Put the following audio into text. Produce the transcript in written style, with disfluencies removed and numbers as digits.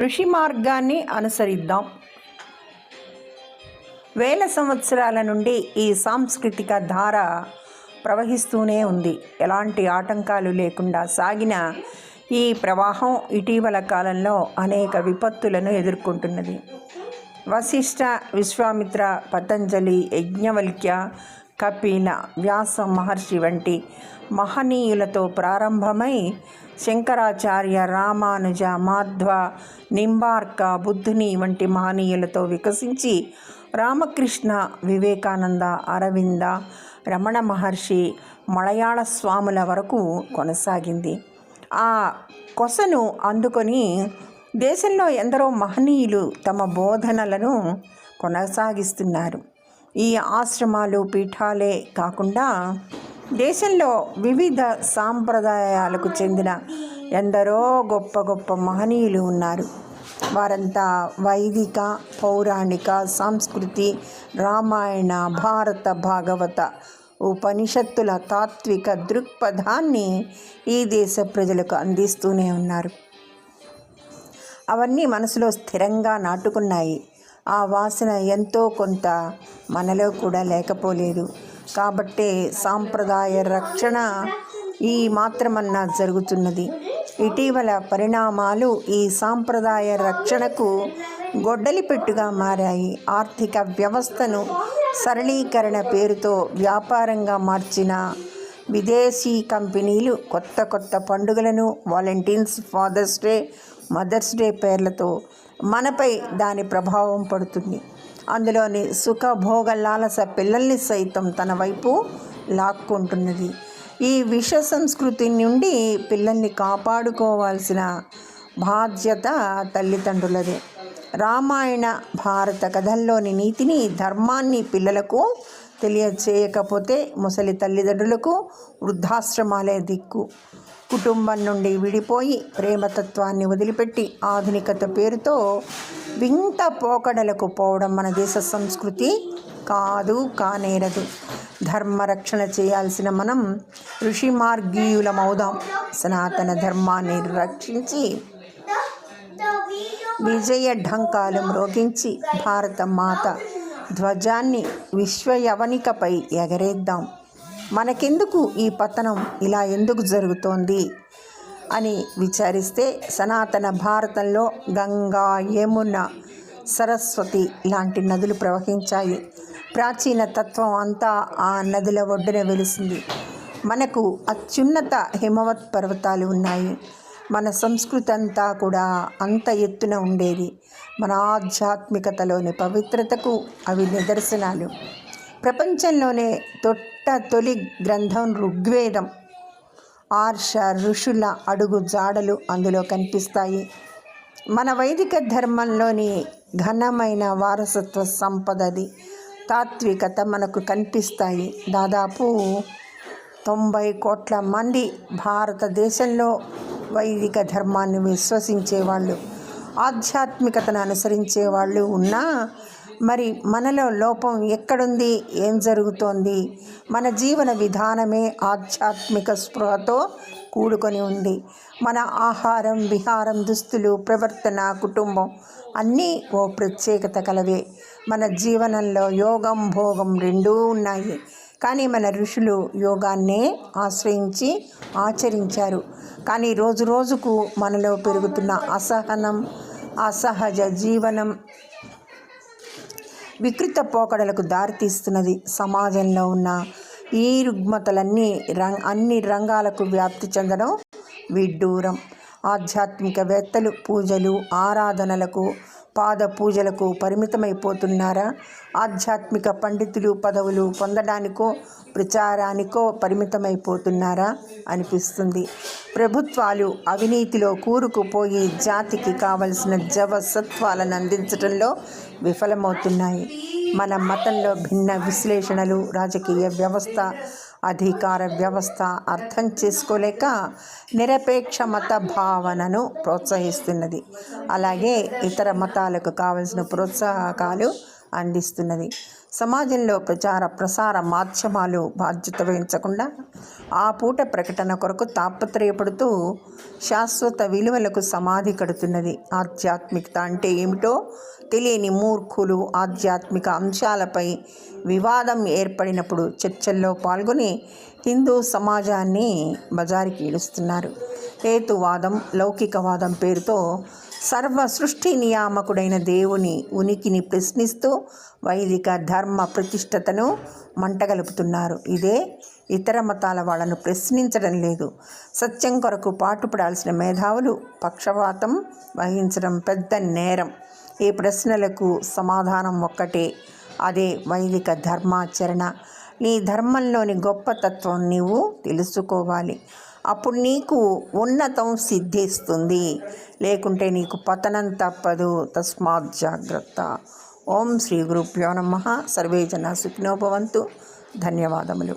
ఋషి మార్గాన్ని అనుసరిద్దాం. వేల సంవత్సరాల నుండి ఈ సాంస్కృతిక ధార ప్రవహిస్తూనే ఉంది. ఎలాంటి ఆటంకాలు లేకుండా సాగిన ఈ ప్రవాహం ఇటీవల కాలంలో అనేక విపత్తులను ఎదుర్కొంటున్నది. వశిష్ఠ, విశ్వామిత్ర, పతంజలి, యజ్ఞవల్క్య, కపిల, వ్యాస మహర్షి వంటి మహనీయులతో ప్రారంభమై శంకరాచార్య, రామానుజ, మాధ్వ, నింబార్క, బుద్ధుని వంటి మహనీయులతో వికసించి రామకృష్ణ, వివేకానంద, అరవింద, రమణ మహర్షి, మలయాళ స్వాముల వరకు కొనసాగింది. ఆ కొసను అందుకొని దేశంలో ఎందరో మహనీయులు తమ బోధనలను కొనసాగిస్తున్నారు. ఈ ఆశ్రమాలు, పీఠాలే కాకుండా దేశంలో వివిధ సాంప్రదాయాలకు చెందిన ఎందరో గొప్ప గొప్ప మహనీయులు ఉన్నారు. వారంతా వైదిక, పౌరాణిక, సంస్కృతి, రామాయణ, భారత, భాగవత, ఉపనిషత్తుల తాత్విక దృక్పథాన్ని ఈ దేశ ప్రజలకు అందిస్తూనే ఉన్నారు. అవన్నీ మనసులో స్థిరంగా నాటుకున్నాయి. ఆ వాసన ఎంతో కొంత మనలో కూడా లేకపోలేదు. కాబట్టే సాంప్రదాయ రక్షణ ఈ మాత్రమన్నా జరుగుతున్నది. ఇటీవల పరిణామాలు ఈ సాంప్రదాయ రక్షణకు గొడ్డలిపెట్టుగా మారాయి. ఆర్థిక వ్యవస్థను సరళీకరణ పేరుతో వ్యాపారంగా మార్చిన విదేశీ కంపెనీలు కొత్త కొత్త పండుగలను, volunteers, Father's Day, Mother's Day పేర్లతో మనపై దాని ప్రభావం పడుతుంది. అందులోని సుఖభోగ లాలస పిల్లల్ని సైతం తన వైపు లాక్కుంటున్నది. ఈ విష సంస్కృతి నుండి పిల్లల్ని కాపాడుకోవాల్సిన బాధ్యత తల్లిదండ్రులదే. రామాయణ, భారత కథల్లోని నీతిని, ధర్మాన్ని పిల్లలకు తెలియచేయకపోతే ముసలి తల్లిదండ్రులకు వృద్ధాశ్రమాలే దిక్కు. కుటుంబం నుండి విడిపోయి ప్రేమతత్వాన్ని వదిలిపెట్టి ఆధునికత పేరుతో వింత పోకడలకు పోవడం మన దేశ సంస్కృతి కాదు, కానేరదు. ధర్మరక్షణ చేయాల్సిన మనం ఋషి మార్గీయులమవుదాం. సనాతన ధర్మాన్ని రక్షించి విజయ ఢంకాలు మ్రోగించి భారత మాత ధ్వజాన్ని విశ్వయవనికపై ఎగరేద్దాం. మనకెందుకు ఈ పతనం, ఇలా ఎందుకు జరుగుతోంది అని విచారిస్తే సనాతన భారతంలో గంగా, యమున, సరస్వతి లాంటి నదులు ప్రవహించాయి. ప్రాచీన తత్వం అంతా ఆ నదుల ఒడ్డున వెలిసింది. మనకు అత్యున్నత హిమవత్ పర్వతాలు ఉన్నాయి. మన సంస్కృతి అంతా కూడా అంత ఎత్తున ఉండేది. మన ఆధ్యాత్మికతలోని పవిత్రతకు అవి నిదర్శనాలు. ప్రపంచంలోనే తొలి గ్రంథం ఋగ్వేదం. ఆర్ష ఋషుల అడుగు జాడలు అందులో కనిపిస్తాయి. మన వైదిక ధర్మంలోని ఘనమైన వారసత్వ సంపదది, తాత్వికత మనకు కనిపిస్తాయి. దాదాపు 90 కోట్ల మంది భారతదేశంలో వైదిక ధర్మాన్ని విశ్వసించేవాళ్ళు, ఆధ్యాత్మికతను అనుసరించే వాళ్ళు ఉన్నా మరి మనలో లోపం ఎక్కడుంది, ఏం జరుగుతోంది? మన జీవన విధానమే ఆధ్యాత్మిక స్పృహతో కూడుకొని ఉంది. మన ఆహారం, విహారం, దుస్తులు, ప్రవర్తన, కుటుంబం అన్నీ ఓ ప్రత్యేకత కలవే. మన జీవనంలో యోగం, భోగం రెండూ ఉన్నాయి. కానీ మన ఋషులు యోగాన్నే ఆశ్రయించి ఆచరించారు. కానీ రోజు రోజుకు మనలో పెరుగుతున్న అసహనం, అసహజ జీవనం వికృత పోకడలకు దారితీస్తున్నది. సమాజంలో ఉన్న ఈ రుగ్మతలన్నీ అన్ని రంగాలకు వ్యాప్తి చెందడం విడ్డూరం. ఆధ్యాత్మికవేత్తలు పూజలు, ఆరాధనలకు, పాద పూజలకు పరిమితమైపోతున్నారా? ఆధ్యాత్మిక పండితులు పదవులు పొందడానికో, ప్రచారానికో పరిమితమైపోతున్నారా అనిపిస్తుంది. ప్రభుత్వాలు అవినీతిలో కూరుకుపోయి జాతికి కావలసిన జవసత్వాలను అందించడంలో విఫలమవుతున్నాయి. మన మతంలో భిన్న విశ్లేషణలు, రాజకీయ వ్యవస్థ, అధికార వ్యవస్థ అర్థం చేసుకోలేక నిరపేక్ష మత భావనను ప్రోత్సహిస్తున్నది. అలాగే ఇతర మతాలకు కావలసిన ప్రోత్సాహకాలు అందిస్తున్నది. సమాజంలో ప్రచార ప్రసార మాధ్యమాలు బాధ్యత వహించకుండా ఆ పూట ప్రకటన కొరకు తాపత్రయపడుతూ శాశ్వత విలువలకు సమాధి కడుతున్నది. ఆధ్యాత్మికత అంటే ఏమిటో తెలియని మూర్ఖులు ఆధ్యాత్మిక అంశాలపై వివాదం ఏర్పడినప్పుడు చర్చల్లో పాల్గొని హిందూ సమాజాన్ని బజారుకి ఈడుస్తున్నారు. హేతువాదం, లౌకికవాదం పేరుతో సర్వ సృష్టి నియామకుడైన దేవుని ఉనికిని ప్రశ్నిస్తూ వైదిక ధర్మ ప్రతిష్టతను మంటగలుపుతున్నారు. ఇదే ఇతర మతాల వాళ్ళను ప్రశ్నించడం లేదు. సత్యం కొరకు పాటుపడాల్సిన మేధావులు పక్షపాతం వహించడం పెద్ద నేరం. ఈ ప్రశ్నలకు సమాధానం ఒక్కటే, అదే వైదిక ధర్మాచరణ. నీ ధర్మంలోని గొప్పతత్వం నీవు తెలుసుకోవాలి. అప్పుడు నీకు ఉన్నతం సిద్ధిస్తుంది, లేకుంటే నీకు పతనం తప్పదు. తస్మాత్ జాగ్రత్త. ఓం శ్రీ గురుభ్యో నమః. సర్వే జనా సుఖినో భవంతు. ధన్యవాదములు.